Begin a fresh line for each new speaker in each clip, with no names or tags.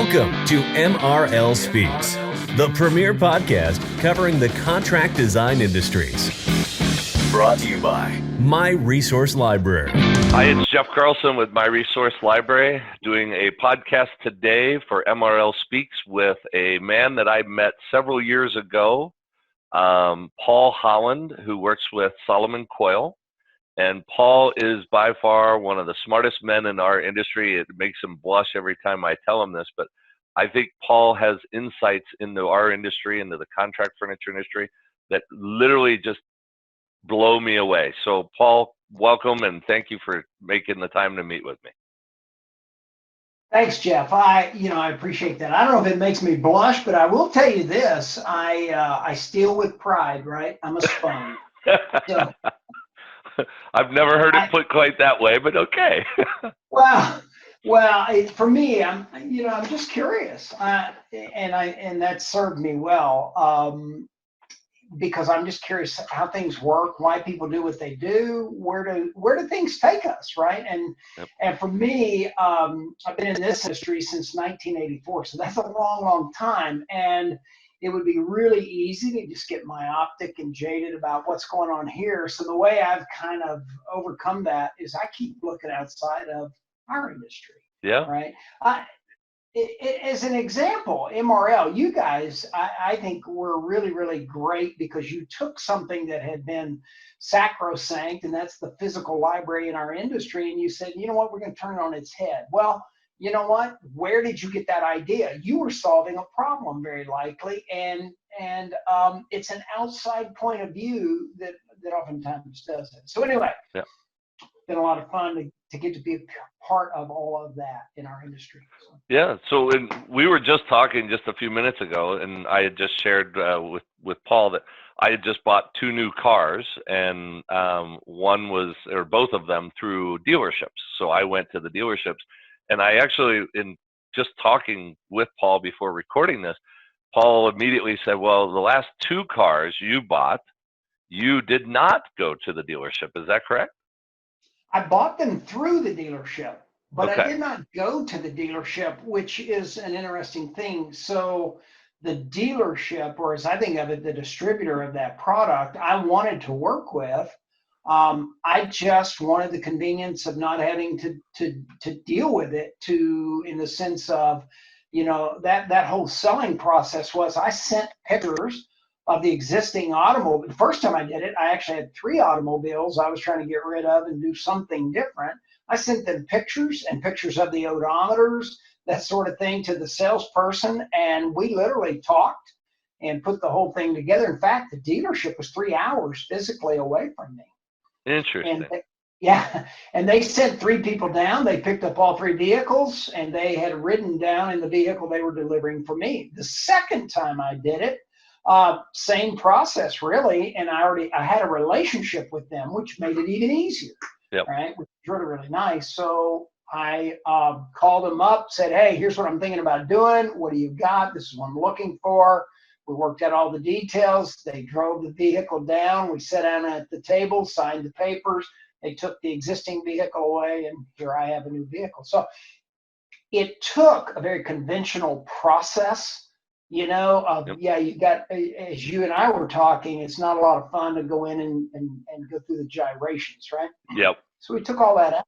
Welcome to MRL Speaks, the premier podcast covering the contract design industries. Brought to you by My Resource Library.
Hi, it's Jeff Carlson with My Resource Library, doing a podcast today for MRL Speaks with a man that I met several years ago, Paul Holland, who works with Solomon Coyle. And Paul is by far one of the smartest men in our industry. It makes him blush every time I tell him this, but I think Paul has insights into our industry, into the contract furniture industry, that literally just blow me away. So Paul, welcome, and thank you for making the time to meet with me.
Thanks, Jeff. I appreciate that. I don't know if it makes me blush, but I will tell you this: I steal with pride, right? I'm a sponge. So,
I've never heard it put quite that way, but okay.
well, for me, I'm just curious, and that served me well, because I'm just curious how things work, why people do what they do, where do things take us, right? And for me, I've been in this industry since 1984, so that's a long, long time, and it would be really easy to just get myopic and jaded about what's going on here. So the way I've kind of overcome that is I keep looking outside of our industry.
Yeah.
Right. As an example, MRL, you guys, I think were really, really great because you took something that had been sacrosanct, and that's the physical library in our industry, and you said, you know what, we're going to turn it on its head. Well, you know what? Where did you get that idea? You were solving a problem, very likely, and it's an outside point of view that oftentimes does it. So anyway,
yeah.
It's been a lot of fun to get to be a part of all of that in our industry. So.
Yeah. So we were just talking just a few minutes ago, and I had just shared with Paul that I had just bought 2 new cars, and one was, or both of them, through dealerships. So I went to the dealerships. And I actually, in just talking with Paul before recording this, Paul immediately said, well, the last 2 cars you bought, you did not go to the dealership. Is that correct?
I bought them through the dealership, but
Okay.
I did not go to the dealership, which is an interesting thing. So the dealership, or as I think of it, the distributor of that product, I wanted to work with. I just wanted the convenience of not having to deal with it, in the sense of, that whole selling process was I sent pictures of the existing automobile. The first time I did it, I actually had 3 automobiles I was trying to get rid of and do something different. I sent them pictures and pictures of the odometers, that sort of thing, to the salesperson, and we literally talked and put the whole thing together. In fact, the dealership was 3 hours physically away from me.
Interesting.
And they sent 3 people down. They picked up all 3 vehicles, and they had ridden down in the vehicle they were delivering for me. The second time I did it, same process really, and I had a relationship with them, which made it even easier.
Yep.
Right, which was really, really nice. So I called them up, said, hey, here's what I'm thinking about doing. What do you got? This is what I'm looking for. We worked out all the details. They drove the vehicle down. We sat down at the table, signed the papers. They took the existing vehicle away, and here I have a new vehicle. So it took a very conventional process, you got, as you and I were talking, it's not a lot of fun to go in and go through the gyrations, right?
Yep.
So we took all that out.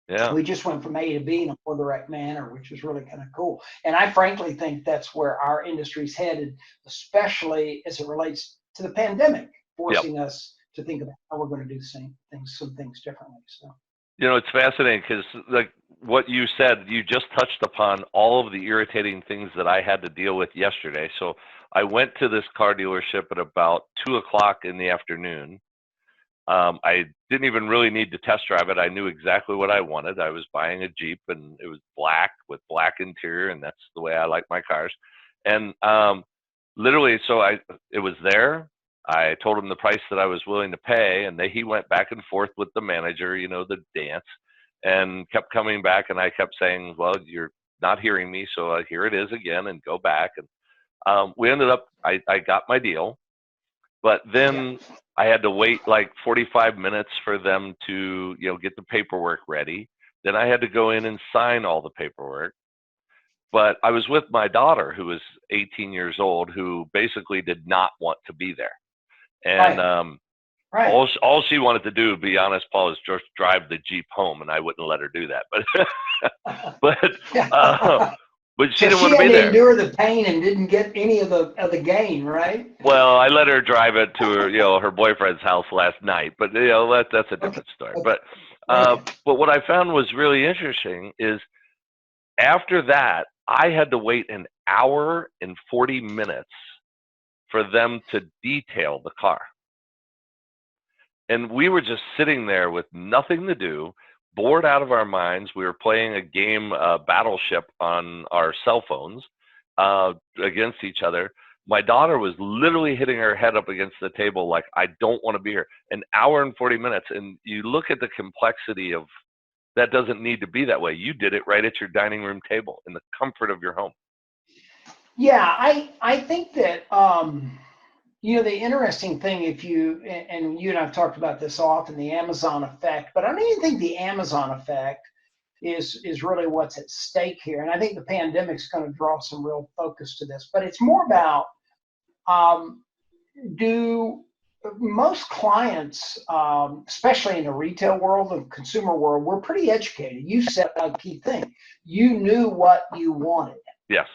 Yeah.
We just went from A to B in a more direct manner, which is really kind of cool. And I frankly think that's where our industry's headed, especially as it relates to the pandemic, forcing us to think about how we're going to do some things differently. So,
it's fascinating because, like what you said, you just touched upon all of the irritating things that I had to deal with yesterday. So I went to this car dealership at about 2:00 in the afternoon. I didn't even really need to test drive it. I knew exactly what I wanted. I was buying a Jeep, and it was black with black interior, and that's the way I like my cars. And literally, so it was there. I told him the price that I was willing to pay, and he went back and forth with the manager, the dance, and kept coming back. And I kept saying, well, you're not hearing me, so here it is again, and go back. And we ended up, I got my deal, but then I had to wait like 45 minutes for them to, get the paperwork ready. Then I had to go in and sign all the paperwork. But I was with my daughter, who was 18 years old, who basically did not want to be there. And
Right.
all she wanted to do, to be honest, Paul, is just drive the Jeep home, and I wouldn't let her do that. But she didn't want to be there.
She had to endure the pain and didn't get any of the gain, right?
Well, I let her drive it to her boyfriend's house last night, but that's a different story.
Okay.
But what I found was really interesting is after that, I had to wait an hour and 40 minutes for them to detail the car. And we were just sitting there with nothing to do, bored out of our minds. We were playing a game, Battleship, on our cell phones against each other. My daughter was literally hitting her head up against the table like, I don't want to be here. An hour and 40 minutes. And you look at the complexity of that. Doesn't need to be that way. You did it right at your dining room table in the comfort of your home.
Yeah, I think that, the interesting thing, and you and I've talked about this often, the Amazon effect, but I don't even think the Amazon effect is really what's at stake here. And I think the pandemic's going to draw some real focus to this, but it's more about, do most clients, especially in the retail world and consumer world, we're pretty educated. You said a key thing. You knew what you wanted.
Yes.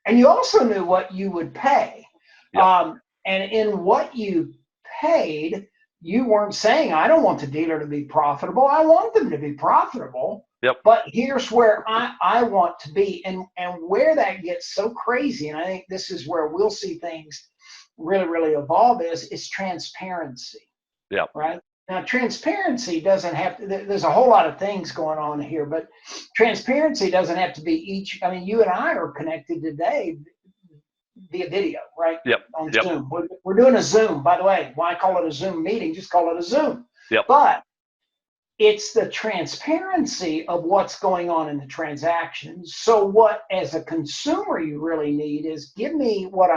And you also knew what you would pay.
Yep.
And in what you paid, you weren't saying, I don't want the dealer to be profitable. I want them to be profitable.
Yep.
But here's where I want to be. And where that gets so crazy, and I think this is where we'll see things really, really evolve, is transparency.
Yep.
Right? Now, transparency doesn't have to, there's a whole lot of things going on here, but transparency doesn't have to be you and I are connected today via video, right?
Yep.
On
Yep.
Zoom. We're doing a Zoom, by the way. Why call it a Zoom meeting? Just call it a Zoom.
Yep.
But it's the transparency of what's going on in the transactions. So what, as a consumer, you really need is give me what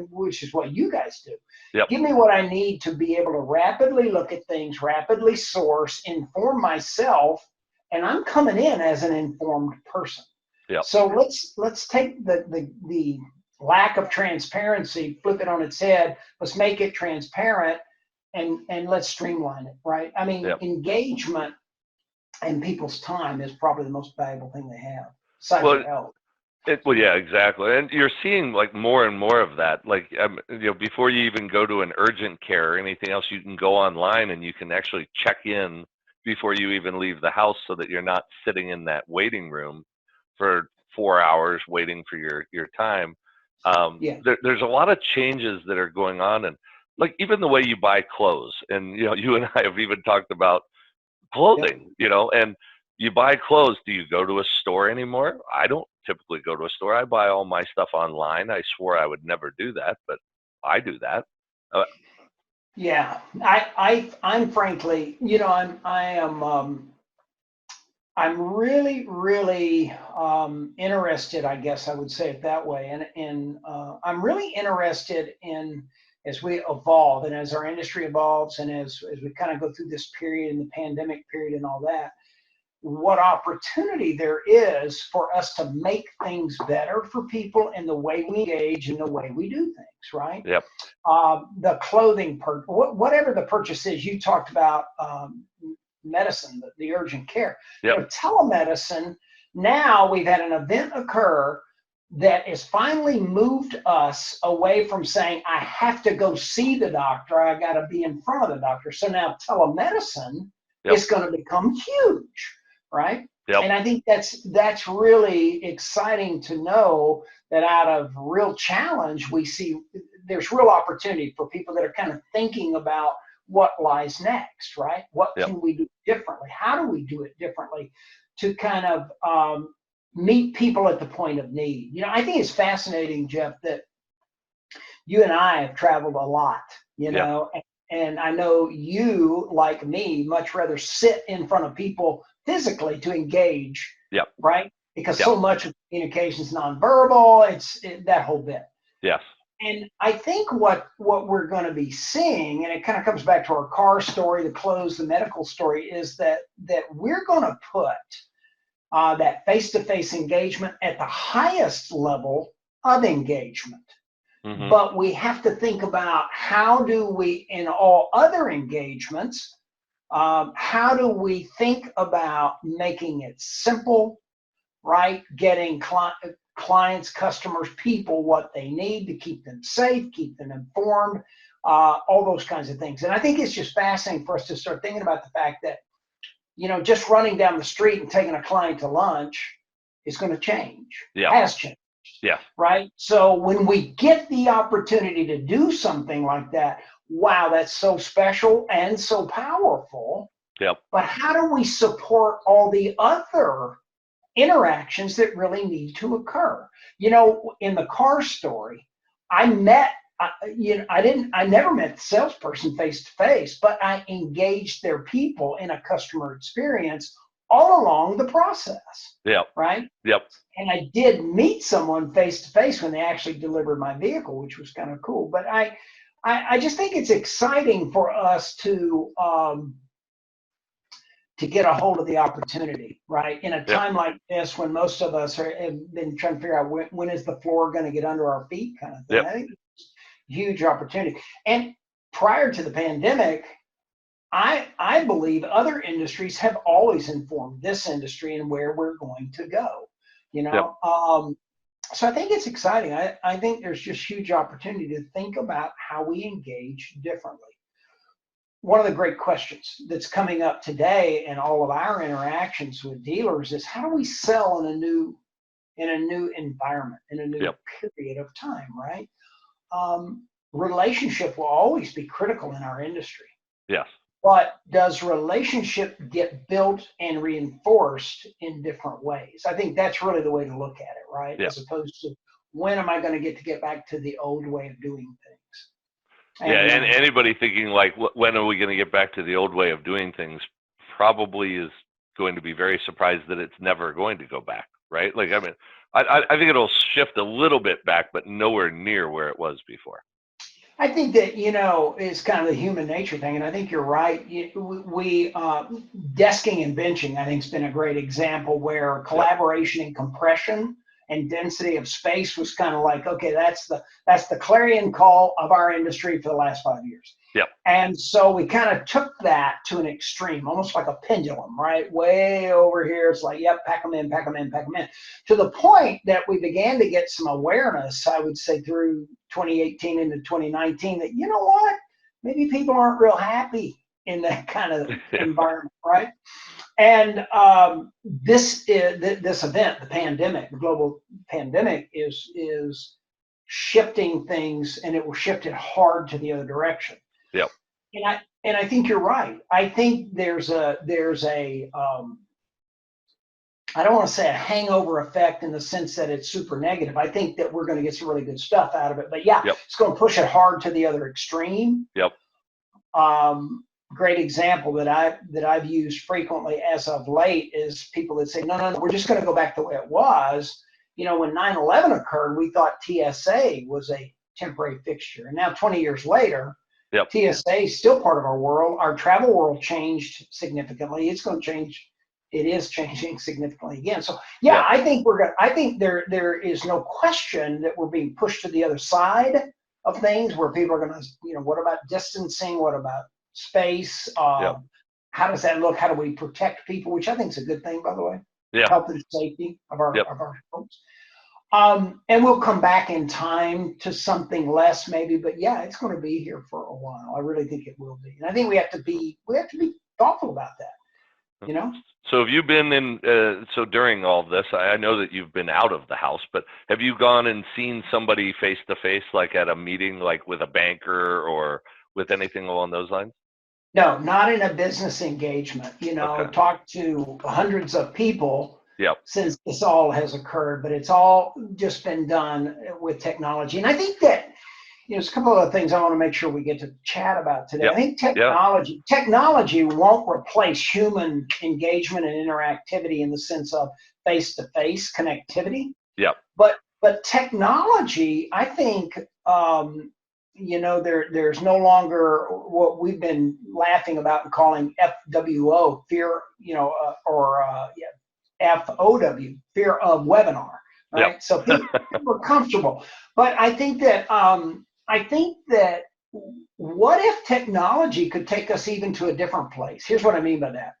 which is what you guys do.
Yep.
Give me what I need to be able to rapidly look at things, rapidly source, inform myself, and I'm coming in as an informed person.
Yep.
So let's take the lack of transparency, flip it on its head. Let's make it transparent. And let's streamline it, right? I mean,
Yep.
Engagement and people's time is probably the most valuable thing they have, besides their health.
Well, yeah, exactly. And you're seeing like more and more of that. Like, before you even go to an urgent care or anything else, you can go online and you can actually check in before you even leave the house so that you're not sitting in that waiting room for 4 hours waiting for your time. There's a lot of changes that are going on, and like even the way you buy clothes, and you and I have even talked about clothing. And you buy clothes. Do you go to a store anymore? I don't typically go to a store. I buy all my stuff online. I swore I would never do that, but I do that.
I'm frankly, I'm really, really interested, I guess I would say it that way. And I'm really interested in, as we evolve and as our industry evolves and as we kind of go through this period and the pandemic period and all that, what opportunity there is for us to make things better for people in the way we engage and the way we do things, right?
Yep.
The clothing, whatever the purchase is, you talked about medicine, the urgent care.
Yep.
Telemedicine, now we've had an event occur that has finally moved us away from saying, I have to go see the doctor, I got to be in front of the doctor. So now telemedicine is going to become huge, right?
Yep.
And I think that's really exciting to know that out of real challenge, we see there's real opportunity for people that are kind of thinking about what lies next, right? What can we do differently? How do we do it differently to kind of meet people at the point of need? I think it's fascinating, Jeff, that you and I have traveled a lot, and I know you, like me, much rather sit in front of people physically to engage, right? Because so much of communication is nonverbal, it's that whole bit.
Yes.
And I think what we're going to be seeing, and it kind of comes back to our car story, the clothes, the medical story, is that we're going to put that face-to-face engagement at the highest level of engagement.
Mm-hmm.
But we have to think about how do we, in all other engagements, how do we think about making it simple, right? Getting clients, customers, people what they need to keep them safe, keep them informed, all those kinds of things. And I think it's just fascinating for us to start thinking about the fact that, just running down the street and taking a client to lunch is going to change.
Yeah.
Has changed.
Yeah.
Right. So when we get the opportunity to do something like that, wow, that's so special and so powerful.
Yep.
But how do we support all the other interactions that really need to occur? In the car story, I never met the salesperson face to face, but I engaged their people in a customer experience all along the process.
Yep.
Right.
Yep.
And I did meet someone face to face when they actually delivered my vehicle, which was kind of cool. But I just think it's exciting for us to get a hold of the opportunity, right? In a time like this, when most of us have been trying to figure out when is the floor going to get under our feet, kind of thing.
Yep.
I think it's a huge opportunity. And prior to the pandemic, I believe other industries have always informed this industry and where we're going to go.
Yep.
So I think it's exciting. I think there's just huge opportunity to think about how we engage differently. One of the great questions that's coming up today in all of our interactions with dealers is how do we sell in a new environment, in a new
Yep.
period of time, right? Relationship will always be critical in our industry.
Yes.
But does relationship get built and reinforced in different ways? I think that's really the way to look at it, right?
Yeah.
As opposed to when am I going to get back to the old way of doing things?
And anybody thinking like, when are we going to get back to the old way of doing things, probably is going to be very surprised that it's never going to go back, right? Like, I mean, I think it'll shift a little bit back, but nowhere near where it was before.
I think that, it's kind of the human nature thing. And I think you're right. We desking and benching, I think, has been a great example where collaboration and compression and density of space was kind of like, okay, that's the clarion call of our industry for the last 5 years.
Yep.
And so we kind of took that to an extreme, almost like a pendulum, right? Way over here, it's like, yep, pack them in, pack them in, pack them in. To the point that we began to get some awareness, I would say, through 2018 into 2019, that, you know what, maybe people aren't real happy in that kind of environment, right? And this event, the pandemic, the global pandemic, is shifting things, and it will shift it hard to the other direction.
Yep.
And I think you're right. I think there's a I don't want to say a hangover effect in the sense that it's super negative. I think that we're going to get some really good stuff out of it. But yeah, It's going to push it hard to the other extreme.
Yep.
Great example that I've used frequently as of late is people that say, no, we're just going to go back the way it was. When 9/11 occurred, we thought TSA was a temporary fixture. And now 20 years later, TSA is still part of our world. Our travel world changed significantly. It's going to change. It is changing significantly again. So I think I think there is no question that we're being pushed to the other side of things where people are going to, what about distancing? What about space? How does that look? How do we protect people? Which I think is a good thing, by the way. Health and safety of our folks. And we'll come back in time to something less maybe, but it's going to be here for a while. I really think it will be. And I think we have to be thoughtful about that.
So have you been in, so during all of this, I know that you've been out of the house, but have you gone and seen somebody face to face, like at a meeting, like with a banker or with anything along those lines?
No, not in a business engagement. Talked to hundreds of people since this all has occurred, but it's all just been done with technology. And I think that, there's a couple of things I want to make sure we get to chat about today. I think technology won't replace human engagement and interactivity in the sense of face-to-face connectivity. But technology, I think, there's no longer what we've been laughing about and calling FWO, fear, FOW, fear of webinar, right?
Yep.
So people are comfortable. But I think that what if technology could take us even to a different place? Here's what I mean by that.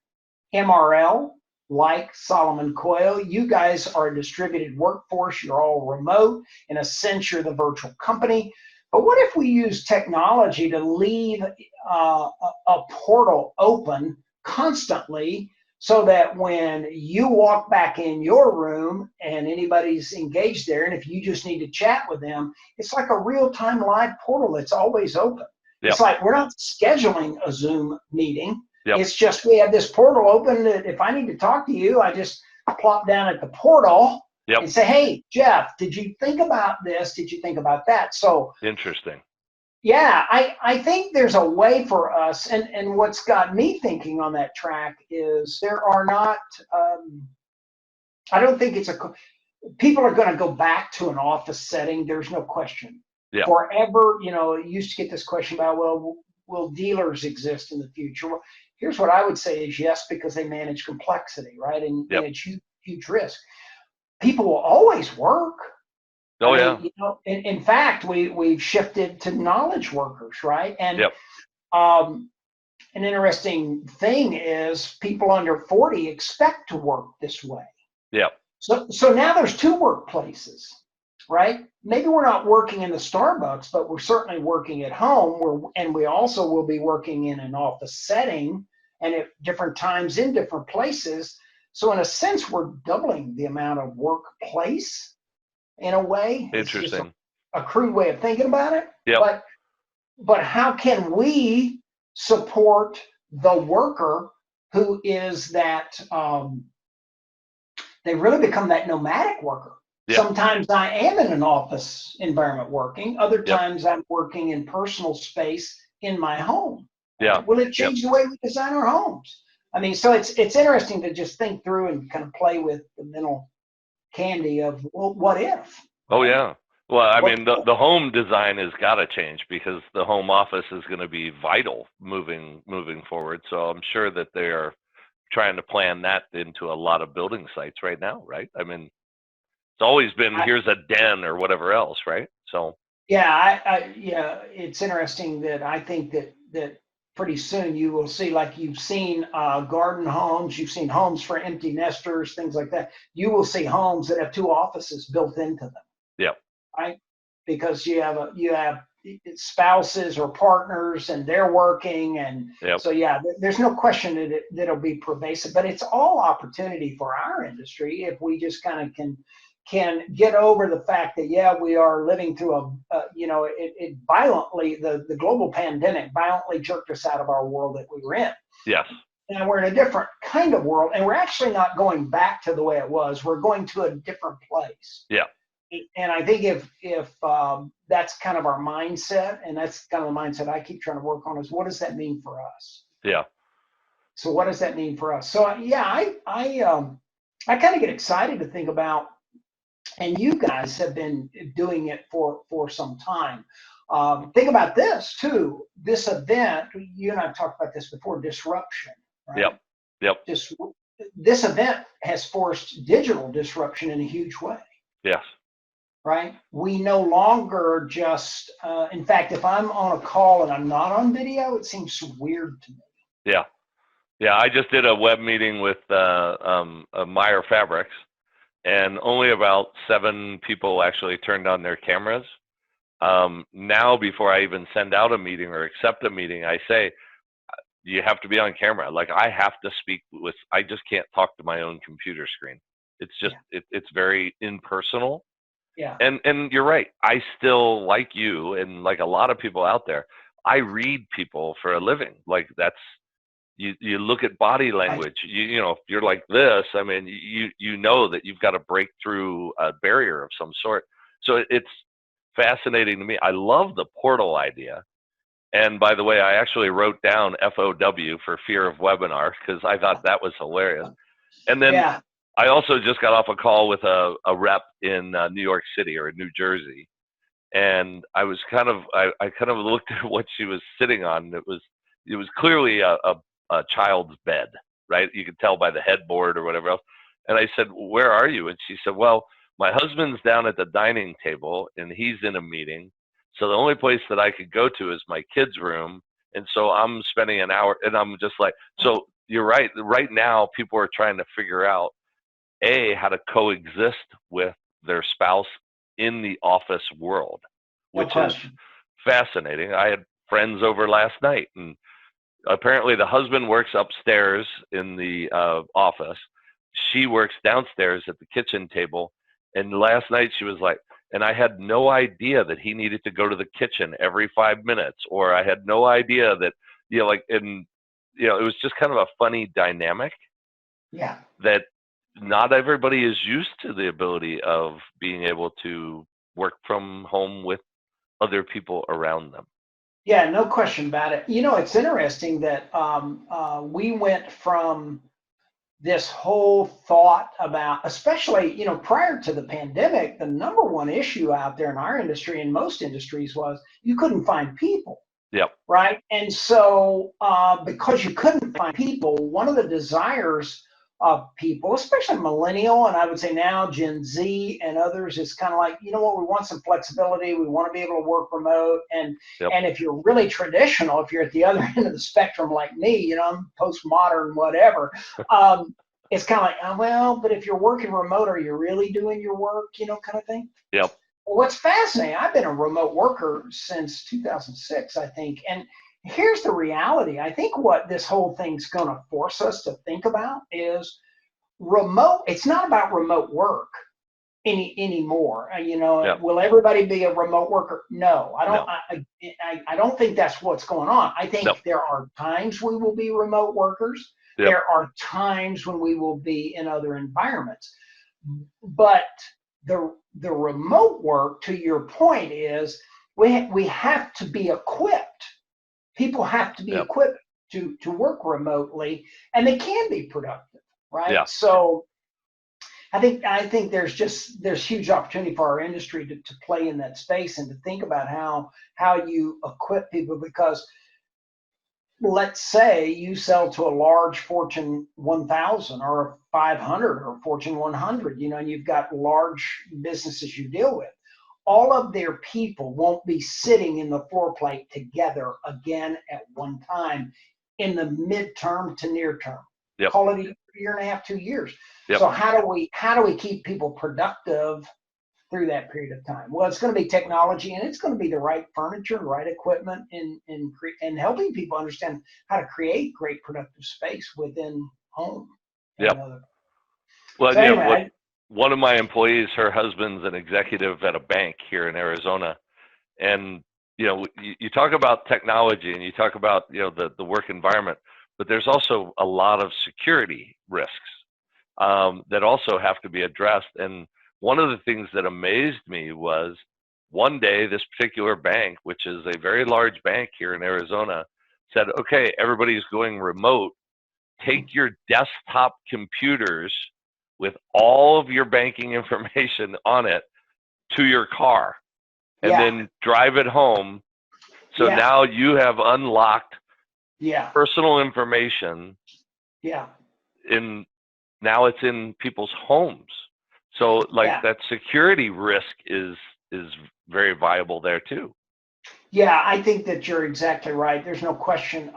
MRL, like Solomon Coyle, you guys are a distributed workforce. You're all remote. In a sense, you're the virtual company. But what if we use technology to leave a portal open constantly so that when you walk back in your room and anybody's engaged there, and if you just need to chat with them, it's like a real-time live portal that's always open.
Yep.
It's like we're not scheduling a Zoom meeting.
Yep.
It's just we have this portal open that if I need to talk to you, I just plop down at the portal
Yep.
and say, hey, Jeff, did you think about this? Did you think about that? So
interesting.
Yeah, I think there's a way for us, and what's got me thinking on that track is there are not, I don't think people are going to go back to an office setting. There's no question.
Yeah.
Forever, you used to get this question about, well, will dealers exist in the future? Well, here's what I would say is yes, because they manage complexity, right? And
Yep.
it's huge risk. People will always work.
Oh,
I mean, in fact, we've shifted to knowledge workers, right? And
yep.
An interesting thing is people under 40 expect to work this way.
Yep.
So now there's two workplaces, right? Maybe we're not working in the Starbucks, but we're certainly working at home. And we also will be working in an office setting and at different times in different places. So in a sense, we're doubling the amount of workplace in a way.
Interesting.
It's just a crude way of thinking about it.
Yep.
But how can we support the worker who is that, they really become that nomadic worker.
Yep.
Sometimes I am in an office environment working. Other
Yep.
times I'm working in personal space in my home.
Yeah.
Will it change the way we design our homes? I mean, so it's interesting to just think through and kind of play with the mental candy of, well, what if?
Oh, yeah. Well, I mean, the home design has got to change because the home office is going to be vital moving forward. So I'm sure that they are trying to plan that into a lot of building sites right now, right? I mean, it's always been here's a den or whatever else, right? So
yeah, it's interesting that I think that pretty soon you will see, like you've seen garden homes, you've seen homes for empty nesters, things like that. You will see homes that have two offices built into them.
Yeah.
Right? Because you have spouses or partners and they're working, and
yep.
So there's no question that it'll be pervasive, but it's all opportunity for our industry if we just kind of can get over the fact that we are living through it violently, the global pandemic violently jerked us out of our world that we were in. Yes. And we're in a different kind of world, and we're actually not going back to the way it was. We're going to a different place. Yeah. And I think if that's kind of our mindset, and that's kind of the mindset I keep trying to work on, is what does that mean for us? Yeah. So what does that mean for us? So I kind of get excited to think about, and you guys have been doing it for some time. Think about this too. This event, you and I have talked about this before, disruption. Right? Yep. This event has forced digital disruption in a huge way. Yes. Right? We no longer just, in fact, if I'm on a call and I'm not on video, it seems weird to me. Yeah. Yeah, I just did a web meeting with Meyer Fabrics, and only about 7 people actually turned on their cameras. Now, before I even send out a meeting or accept a meeting, I say, you have to be on camera. Like, I have to speak with, I just can't talk to my own computer screen. It's just, it's very impersonal. Yeah. And you're right. I still, like you and like a lot of people out there, I read people for a living. Like, that's, you look at body language, you know, if you're like this, I mean, you know that you've got to break through a barrier of some sort. So it's fascinating to me. I love the portal idea. And by the way, I actually wrote down FOW for fear of webinar because I thought that was hilarious. And then I also just got off a call with a rep in New York City or New Jersey. And I was I kind of looked at what she was sitting on. It was clearly a child's bed, right? You could tell by the headboard or whatever else.
And I said, where are you? And she said, well, my husband's down at the dining table and he's in a meeting. So the only place that I could go to is my kids' room. And so I'm spending an hour, and I'm just like, so you're right. Right now, people are trying to figure out, how to coexist with their spouse in the office world, which is fascinating. I had friends over last night, and apparently the husband works upstairs in the office. She works downstairs at the kitchen table. And last night she was like, and I had no idea that he needed to go to the kitchen every 5 minutes, or I had no idea that, it was just kind of a funny dynamic.
Yeah.
That not everybody is used to the ability of being able to work from home with other people around them.
Yeah, no question about it. It's interesting that we went from this whole thought about, especially, prior to the pandemic, the number one issue out there in our industry and most industries was you couldn't find people.
Yep.
Right. And so because you couldn't find people, one of the desires of people, especially millennial, and I would say now Gen Z and others, is kind of like, we want some flexibility. We want to be able to work remote. And and if you're really traditional, if you're at the other end of the spectrum like me, I'm postmodern, whatever, it's kind of like, well, but if you're working remote, are you really doing your work, kind of thing?
Yep.
Well, what's fascinating, I've been a remote worker since 2006, I think. And here's the reality. I think what this whole thing's going to force us to think about is remote. It's not about remote work anymore. Will everybody be a remote worker? No, I don't. No. I don't think that's what's going on. I think there are times we will be remote workers. Yep. There are times when we will be in other environments. But the remote work, to your point, is we have to be equipped. People have to be equipped to work remotely, and they can be productive, right? Yeah. So I think there's huge opportunity for our industry to play in that space and to think about how you equip people, because let's say you sell to a large Fortune 1000 or 500 or Fortune 100, and you've got large businesses you deal with. All of their people won't be sitting in the floor plate together again at one time in the midterm to near term. Yep. Call it a year and a half, 2 years. Yep. So how do we keep people productive through that period of time? Well, it's going to be technology, and it's going to be the right furniture, right equipment, and helping people understand how to create great productive space within home.
Yep. Well, so anyway, one of my employees, her husband's an executive at a bank here in Arizona, and you talk about technology and you talk about the work environment, but there's also a lot of security risks that also have to be addressed. And one of the things that amazed me was one day this particular bank, which is a very large bank here in Arizona, said, okay, everybody's going remote. Take your desktop computers with all of your banking information on it to your car and then drive it home. So now you have unlocked personal information. Yeah. Now it's in people's homes. So that security risk is very viable there too.
Yeah, I think that you're exactly right. There's no question.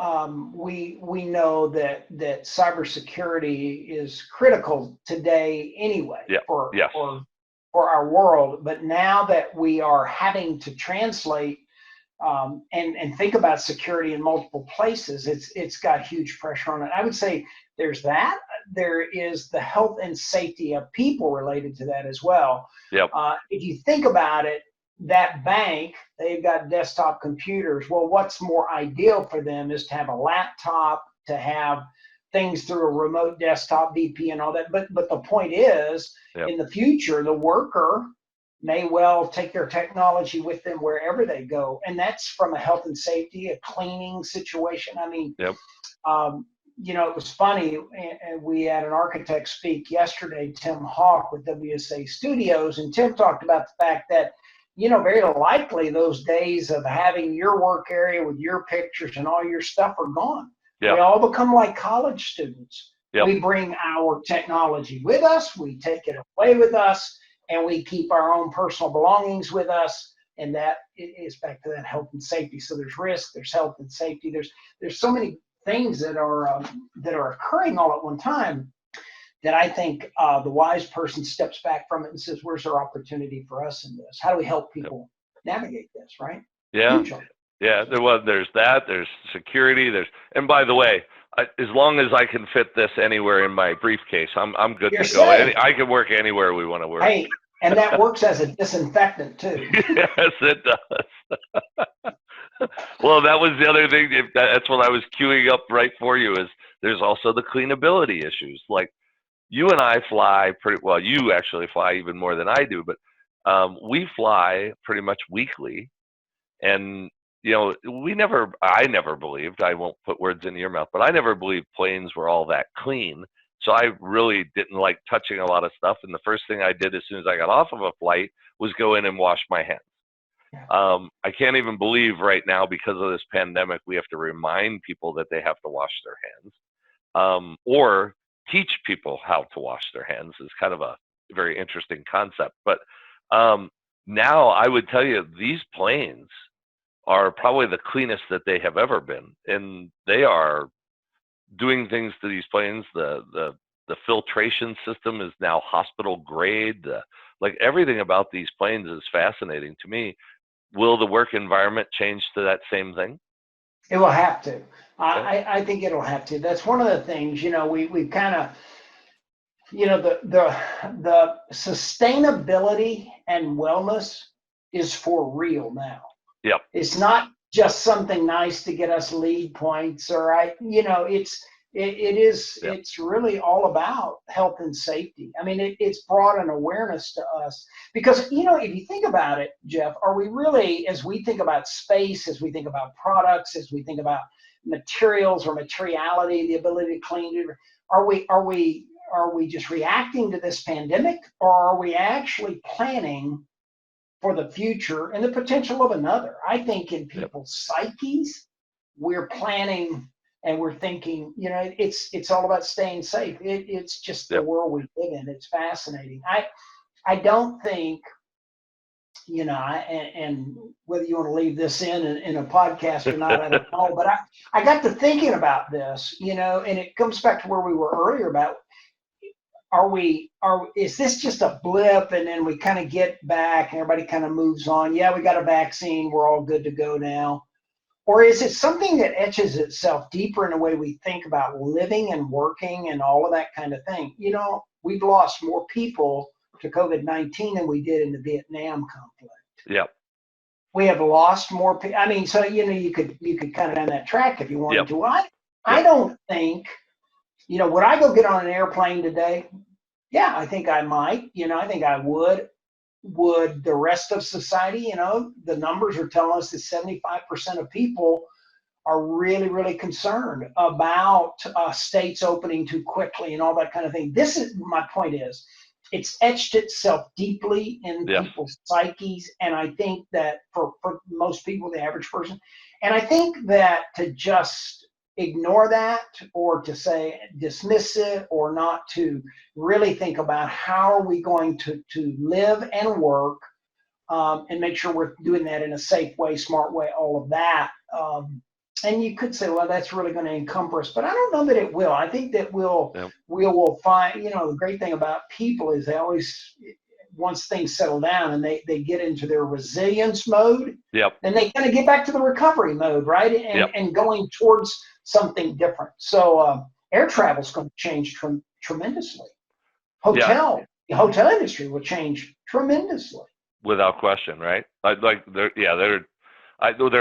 We know that cybersecurity is critical today anyway for our world. But now that we are having to translate and think about security in multiple places, it's got huge pressure on it. I would say there's that. There is the health and safety of people related to that as well. Yep. If you think about it, that bank, they've got desktop computers. Well, what's more ideal for them is to have a laptop, to have things through a remote desktop, VPN, all that. But the point is, in the future, the worker may well take their technology with them wherever they go. And that's from a health and safety, a cleaning situation. I mean, it was funny. We had an architect speak yesterday, Tim Hawk with WSA Studios, and Tim talked about the fact that very likely those days of having your work area with your pictures and all your stuff are gone. Yeah. We all become like college students.
Yep.
We bring our technology with us, we take it away with us, and we keep our own personal belongings with us. And that is back to that health and safety. So there's risk, there's health and safety. There's so many things that are occurring all at one time that I think the wise person steps back from it and says, "Where's our opportunity for us in this? How do we help people navigate this?" Right?
Yeah.
Usually.
Yeah. There's that. There's security. And by the way, as long as I can fit this anywhere in my briefcase, I'm good to go. I can work anywhere we want to work.
Hey, and that works as a disinfectant too.
Yes, it does. Well, that was the other thing. That's what I was queuing up right for you. Is there's also the cleanability issues. Like you and I fly pretty well. You actually fly even more than I do, but we fly pretty much weekly. And I never believed. I won't put words into your mouth, but I never believed planes were all that clean. So I really didn't like touching a lot of stuff. And the first thing I did as soon as I got off of a flight was go in and wash my hands. I can't even believe right now, because of this pandemic, we have to remind people that they have to wash their hands, or teach people how to wash their hands is kind of a very interesting concept. But now I would tell you these planes are probably the cleanest that they have ever been. And they are doing things to these planes. The filtration system is now hospital grade. Like everything about these planes is fascinating to me. Will the work environment change to that same thing?
It will have to. I think it'll have to. That's one of the things, we kind of, the sustainability and wellness is for real now.
Yep.
It's not just something nice to get us lead points, it's really all about health and safety. I mean, it's brought an awareness to us because, if you think about it, Jeff, are we really, as we think about space, as we think about products, as we think about materials or materiality, the ability to clean, are we just reacting to this pandemic, or are we actually planning for the future and the potential of another? I think in people's psyches, we're planning and we're thinking, it's all about staying safe. It's just the world we live in. It's fascinating. I don't think, and whether you want to leave this in a podcast or not, I don't know, but I got to thinking about this, and it comes back to where we were earlier about, is this just a blip and then we kind of get back and everybody kind of moves on? Yeah, we got a vaccine. We're all good to go now. Or is it something that etches itself deeper in the way we think about living and working and all of that kind of thing? We've lost more people to COVID-19 than we did in the Vietnam conflict.
Yep.
We have lost more people. I mean, so, you could kind of down that track if you wanted to. I don't think, would I go get on an airplane today? Yeah, I think I might. I think I would. Would the rest of society, the numbers are telling us that 75% of people are really, really concerned about states opening too quickly and all that kind of thing. This is my point is, it's etched itself deeply in people's psyches. And I think that for most people, the average person, and I think that to just ignore that or to say dismiss it or not to really think about how are we going to live and work and make sure we're doing that in a safe way, smart way, all of that. And you could say, well, that's really going to encumber us, but I don't know that it will. I think that we will find, the great thing about people is they always, once things settle down and they get into their resilience mode, then they kind of get back to the recovery mode, right? And going towards something different. So air travel is going to change tremendously. The hotel industry will change tremendously. Without
question, right? They're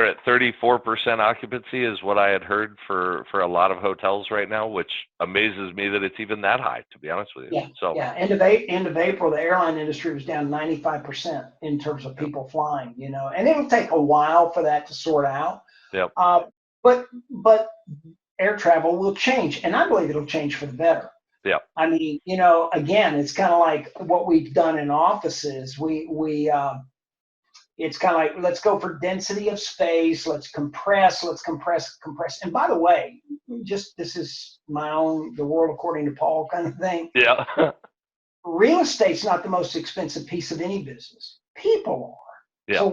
at 34% occupancy is what I had heard for a lot of hotels right now, which amazes me that it's even that high, to be honest with you.
End of April, the airline industry was down 95% in terms of people flying, and it'll take a while for that to sort out. But air travel will change, and I believe it'll change for the better. I mean, again, it's kind of like what we've done in offices. We It's kind of like, let's go for density of space. Let's compress. And by the way, this is my own, the world according to Paul kind of thing.
Yeah.
Real estate's not the most expensive piece of any business. People are.
Yeah.
So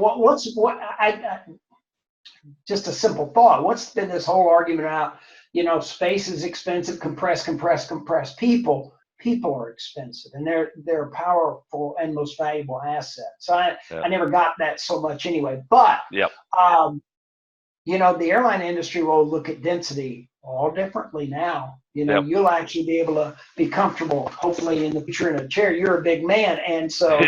just a simple thought. What's been this whole argument about, space is expensive, compress. People are expensive, and they're a powerful and most valuable asset. So I never got that so much anyway. But the airline industry will look at density all differently now. You'll actually be able to be comfortable, hopefully in the future, in a chair. You're a big man, and so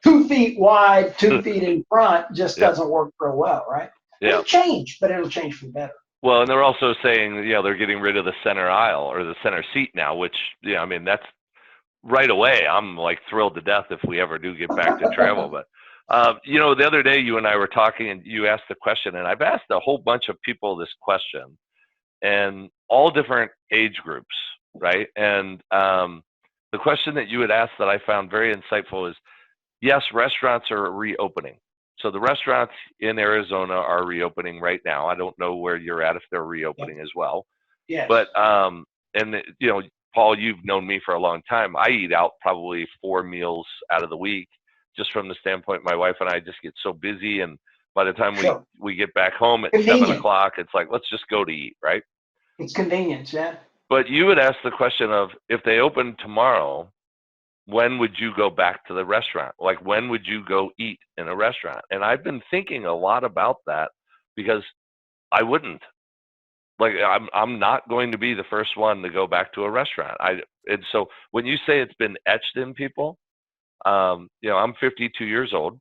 2 feet wide, 2 feet in front just doesn't work real well, right?
Yeah.
It'll change, but it'll change for the better.
Well, and they're also saying, they're getting rid of the center aisle or the center seat now, which, that's right away. I'm like thrilled to death if we ever do get back to travel. But, the other day you and I were talking and you asked the question, and I've asked a whole bunch of people this question, and all different age groups, right? And the question that you had asked that I found very insightful is, yes, restaurants are reopening. So the restaurants in Arizona are reopening right now. I don't know where you're at if they're reopening as well.
Yes.
But Paul, you've known me for a long time. I eat out probably 4 meals out of the week, just from the standpoint my wife and I just get so busy, and by the time we get back home at 7 o'clock, it's like, let's just go to eat, right?
It's convenience, yeah.
But you would ask the question of, if they open tomorrow, when would you go back to the restaurant? Like, when would you go eat in a restaurant? And I've been thinking a lot about that, because I wouldn't. Like, I'm not going to be the first one to go back to a restaurant. And so when you say it's been etched in people, I'm 52 years old.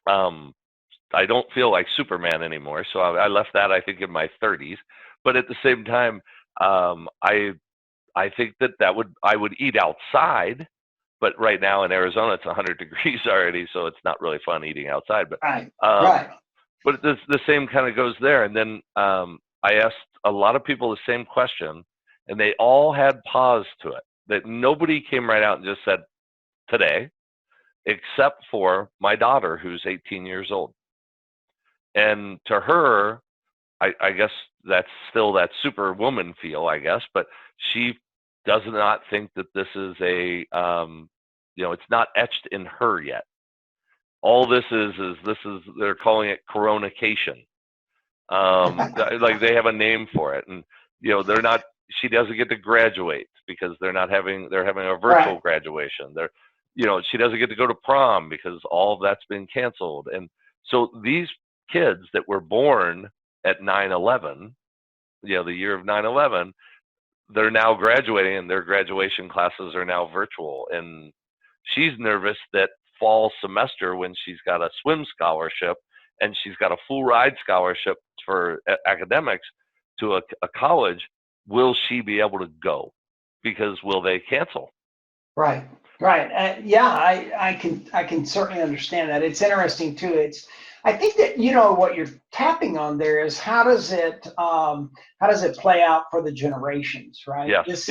I don't feel like Superman anymore. So I left that, I think, in my 30s. But at the same time, I think I would eat outside. But right now in Arizona, it's 100 degrees already, so it's not really fun eating outside. But
right.
But the same kind of goes there. And then I asked a lot of people the same question, and they all had pause to it. That nobody came right out and just said today, except for my daughter, who's 18 years old. And to her, I guess that's still that superwoman feel, I guess, but she does not think that this is it's not etched in her yet. All this is they're calling it coronication. Like, they have a name for it, and she doesn't get to graduate because they're having a virtual graduation. She doesn't get to go to prom because all of that's been canceled. And so these kids that were born at 9/11, the year of 9/11, they're now graduating, and their graduation classes are now virtual. And she's nervous that fall semester, when she's got a swim scholarship and she's got a full ride scholarship for academics to a college, will she be able to go? Because will they cancel?
Right. I can certainly understand that. It's interesting too. I think that what you're tapping on there is, how does it play out for the generations, right?
Yes.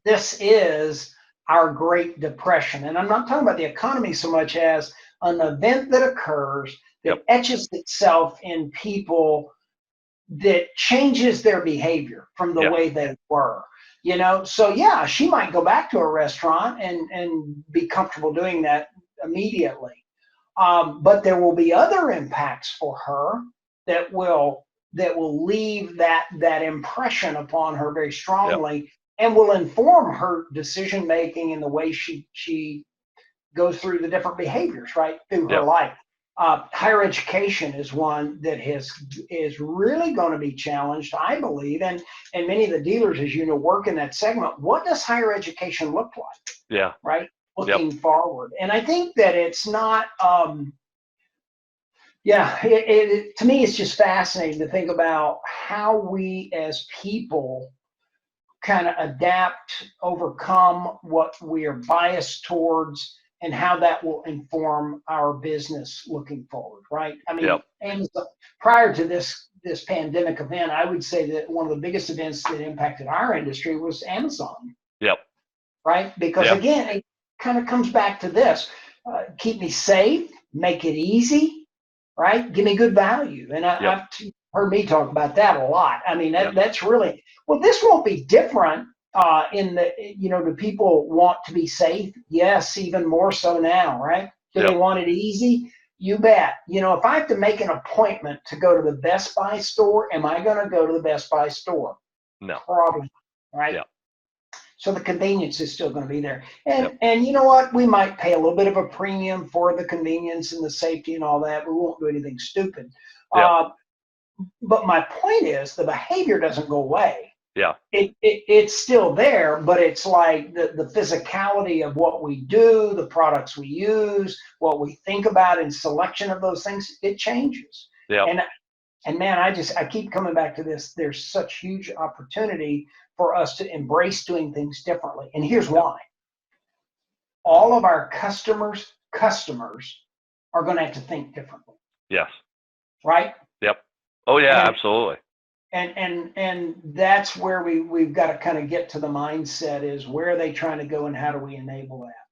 This is our Great Depression, and I'm not talking about the economy so much as an event that occurs that etches itself in people, that changes their behavior from the way they were. So she might go back to a restaurant and be comfortable doing that immediately. But there will be other impacts for her that will leave that impression upon her very strongly, and will inform her decision making and the way she goes through the different behaviors right through her life. Higher education is one that is really going to be challenged, I believe, and many of the dealers, as you know, work in that segment. What does higher education look like?
Yeah.
Right. Looking forward. And I think that it's not, to me, it's just fascinating to think about how we as people kind of adapt, overcome what we are biased towards, and how that will inform our business looking forward, right? I mean, Amazon, prior to this pandemic event, I would say that one of the biggest events that impacted our industry was Amazon.
Yep.
Right? Because again, it kind of comes back to this: keep me safe, make it easy, right? Give me good value. And I've heard me talk about that a lot. I mean, that's really, well, this won't be different do people want to be safe? Yes, even more so now, right? Do they want it easy? You bet. If I have to make an appointment to go to the Best Buy store, am I going to go to the Best Buy store?
No.
Probably, right?
Yeah.
So the convenience is still going to be there. And you know what? We might pay a little bit of a premium for the convenience and the safety and all that. We won't do anything stupid. But my point is the behavior doesn't go away.
Yeah.
It's still there, but it's like the physicality of what we do, the products we use, what we think about in selection of those things, it changes.
Yeah.
And man, I keep coming back to this. There's such huge opportunity for us to embrace doing things differently. And here's why. All of our customers are going to have to think differently.
Yes.
Right?
Yep. Oh yeah, absolutely.
And that's where we've got to kind of get to the mindset is where are they trying to go and how do we enable that?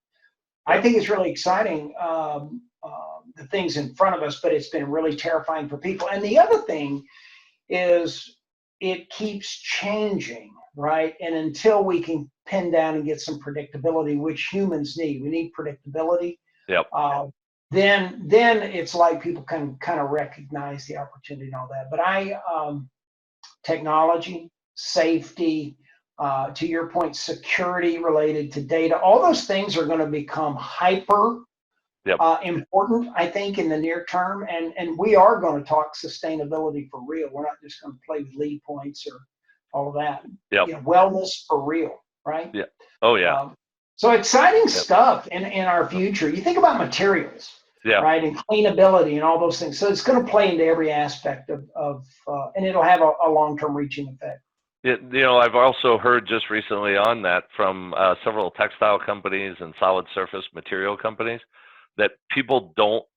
I think it's really exciting, the things in front of us, but it's been really terrifying for people. And the other thing is it keeps changing, right? And until we can pin down and get some predictability, which humans need, we need predictability.
Yep.
Then it's like people can kind of recognize the opportunity and all that. But technology, safety, to your point, security related to data, all those things are going to become hyper important, I think, in the near term. And we are going to talk sustainability for real. We're not just going to play with lead points or all of that.
Yep.
Wellness for real, right?
Yeah. Oh, yeah.
So exciting stuff in our future. You think about materials.
Yeah.
Right, and cleanability and all those things. So it's going to play into every aspect of and it'll have a long-term reaching effect.
I've also heard just recently on that from several textile companies and solid surface material companies that people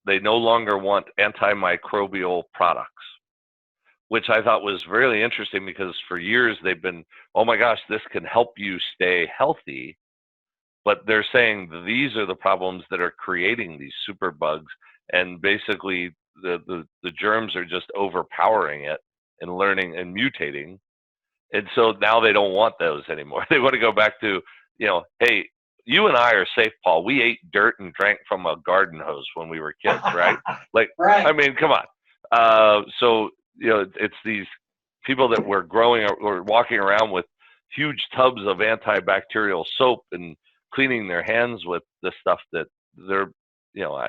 they no longer want antimicrobial products, which I thought was really interesting because for years they've been, oh my gosh, this can help you stay healthy. But they're saying these are the problems that are creating these super bugs, and basically the germs are just overpowering it and learning and mutating. And so now they don't want those anymore. They want to go back to, hey, you and I are safe, Paul. We ate dirt and drank from a garden hose when we were kids, right?
Right.
I mean, come on. So, it's these people that were growing or walking around with huge tubs of antibacterial soap and cleaning their hands with the stuff that they're,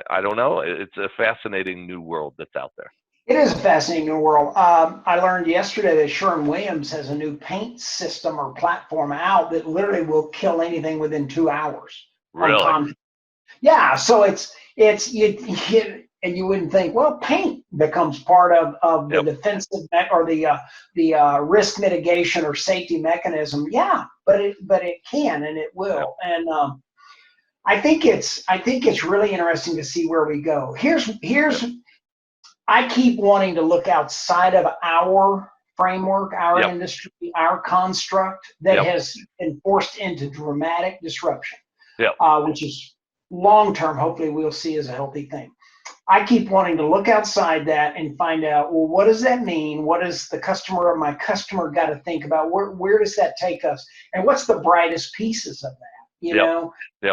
I don't know. It's a fascinating new world that's out there.
It is a fascinating new world. I learned yesterday that Sherwin-Williams has a new paint system or platform out that literally will kill anything within 2 hours.
Really?
Yeah. So it's and you wouldn't think, well, paint becomes part of the defensive or the risk mitigation or safety mechanism. Yeah, but it can and it will. Yep. And I think it's really interesting to see where we go. Here's I keep wanting to look outside of our framework, our industry, our construct that has been forced into dramatic disruption, which is long-term, hopefully we'll see as a healthy thing. I keep wanting to look outside that and find out, well, what does that mean? What does the customer or my customer got to think about? Where does that take us? And what's the brightest pieces of that?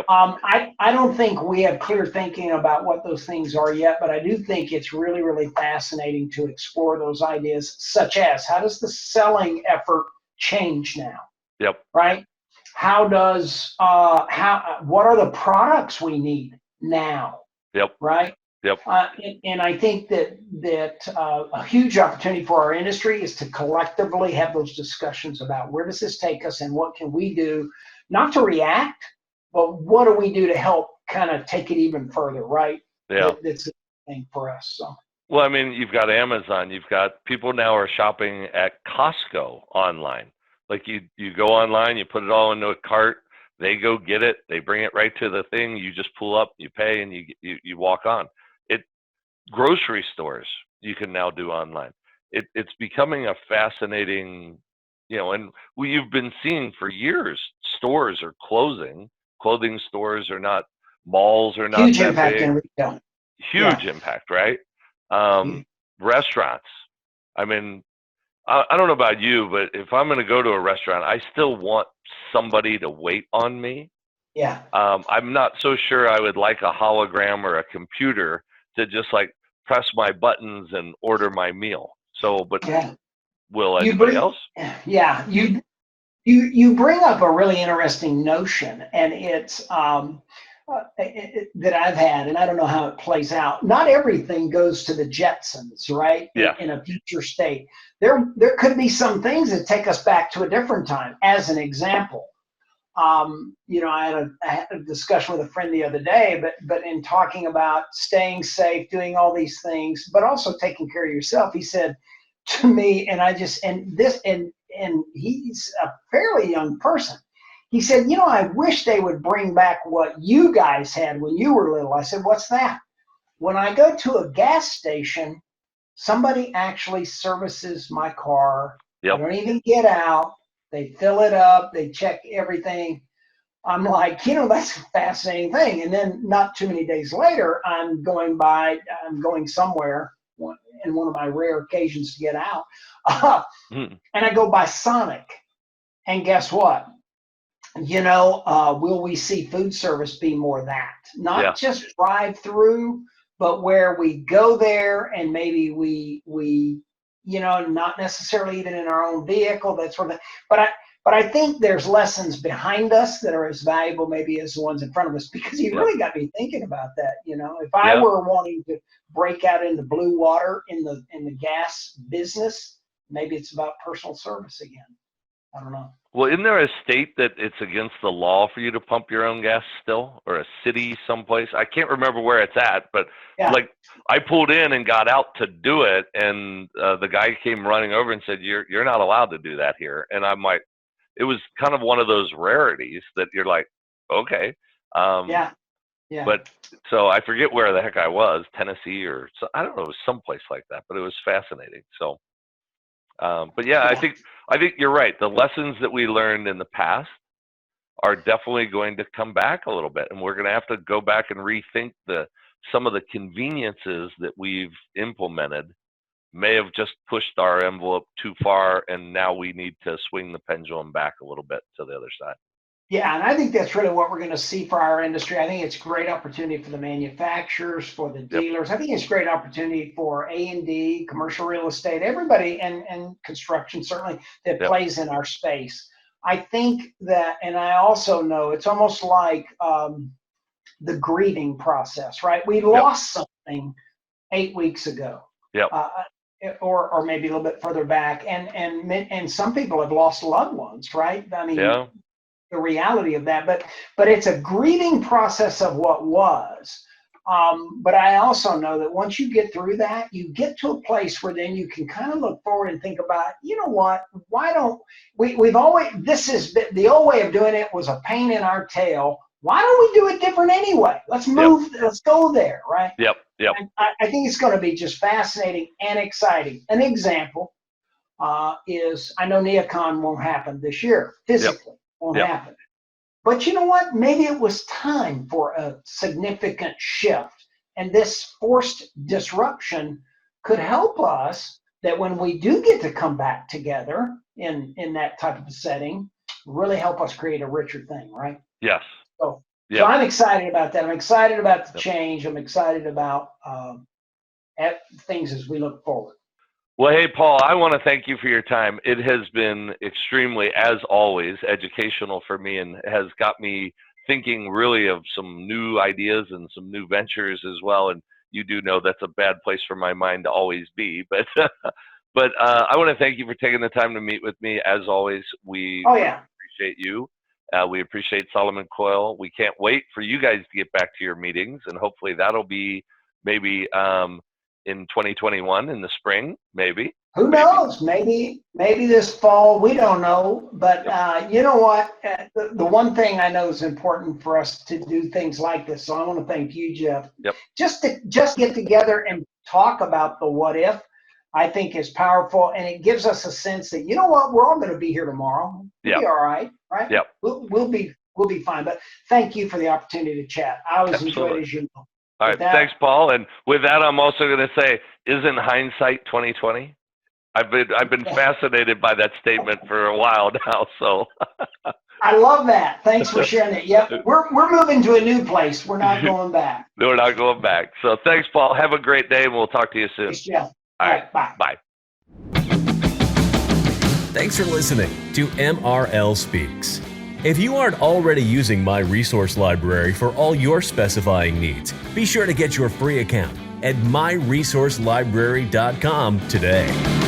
I don't think we have clear thinking about what those things are yet, but I do think it's really, really fascinating to explore those ideas, such as how does the selling effort change now?
Yep.
Right? How does what are the products we need now?
Yep.
Right?
Yep.
And I think that a huge opportunity for our industry is to collectively have those discussions about where does this take us and what can we do, not to react, but what do we do to help kind of take it even further, right?
Yeah.
That's a thing for us. So.
Well, I mean, you've got Amazon. You've got people now are shopping at Costco online. Like you go online, you put it all into a cart. They go get it. They bring it right to the thing. You just pull up, you pay, and you walk on. Grocery stores you can now do online. It's becoming a fascinating, and you've been seeing for years, stores are closing. Clothing stores are not, malls are not
huge
that
impact
big.
in retail.
Huge impact, right? Restaurants. I mean, I don't know about you, but if I'm going to go to a restaurant, I still want somebody to wait on me.
Yeah.
I'm not so sure I would like a hologram or a computer to just like press my buttons and order my meal. So, but will anybody else?
Yeah, you bring up a really interesting notion, and it's that I've had, and I don't know how it plays out. Not everything goes to the Jetsons, right?
Yeah.
In a future state, there could be some things that take us back to a different time. As an example, I had a discussion with a friend the other day, but in talking about staying safe, doing all these things, but also taking care of yourself, he said to me, and he's a fairly young person. He said, I wish they would bring back what you guys had when you were little. I said, what's that? When I go to a gas station, somebody actually services my car.
Yep.
I don't even get out. They fill it up. They check everything. I'm like, that's a fascinating thing. And then not too many days later, I'm going somewhere in one of my rare occasions to get out. And I go by Sonic. And guess what? Will we see food service be more that? Not just drive through, but where we go there and maybe we not necessarily even in our own vehicle, that sort of thing. But I think there's lessons behind us that are as valuable maybe as the ones in front of us, because you really got me thinking about that. If I were wanting to break out into blue water in the gas business, maybe it's about personal service again. I don't know.
Well, isn't there a state that it's against the law for you to pump your own gas still, or a city someplace? I can't remember where it's at, but like I pulled in and got out to do it, and the guy came running over and said, "You're not allowed to do that here." And I'm like, it was kind of one of those rarities that you're like, okay, But so I forget where the heck I was, Tennessee or I don't know, it was someplace like that, but it was fascinating. So. But I think you're right. The lessons that we learned in the past are definitely going to come back a little bit, and we're going to have to go back and rethink some of the conveniences that we've implemented may have just pushed our envelope too far, and now we need to swing the pendulum back a little bit to the other side.
Yeah, and I think that's really what we're going to see for our industry. I think it's a great opportunity for the manufacturers, for the dealers. I think it's a great opportunity for A&D, commercial real estate, everybody, and construction certainly that plays in our space. I think that, and I also know it's almost like the grieving process, right? We lost something 8 weeks ago. Or maybe a little bit further back, and some people have lost loved ones, right? I mean, the reality of that, but it's a grieving process of what was. But I also know that once you get through that, you get to a place where then you can kind of look forward and think about, what? Why don't we've always, the old way of doing it was a pain in our tail. Why don't we do it different anyway? Let's move. Let's go there, right?
Yep.
I think it's going to be just fascinating and exciting. An example is, I know NeoCon won't happen this year physically. Won't happen. But you know what? Maybe it was time for a significant shift. And this forced disruption could help us that when we do get to come back together in that type of a setting, really help us create a richer thing, right?
Yes.
So I'm excited about that. I'm excited about the change. I'm excited about things as we look forward.
Well, hey, Paul, I want to thank you for your time. It has been extremely, as always, educational for me, and has got me thinking really of some new ideas and some new ventures as well. And you do know that's a bad place for my mind to always be. But I want to thank you for taking the time to meet with me. As always, we appreciate you. We appreciate Solomon Coyle. We can't wait for you guys to get back to your meetings, and hopefully that'll be maybe in 2021 in the spring, maybe.
Who knows? Maybe this fall. We don't know. But you know what? The one thing I know is important for us to do things like this. So I want to thank you, Jeff. Just get together and talk about the what if, I think is powerful, and it gives us a sense that, you know what, we're all going to be here tomorrow. We'll be all right, right? We'll be fine. But thank you for the opportunity to chat. I always enjoy it, as you know.
All right. Thanks, Paul. And with that, I'm also going to say, isn't hindsight 2020? I've been fascinated by that statement for a while now. So
I love that. Thanks for sharing it. Yep, we're moving to a new place. We're not going back.
We're not going back. So thanks, Paul. Have a great day, and we'll talk to you soon.
Thanks, Jeff.
All right.
Bye.
Bye.
Thanks for listening to MRL Speaks. If you aren't already using my resource library for all your specifying needs, be sure to get your free account at myresourcelibrary.com today.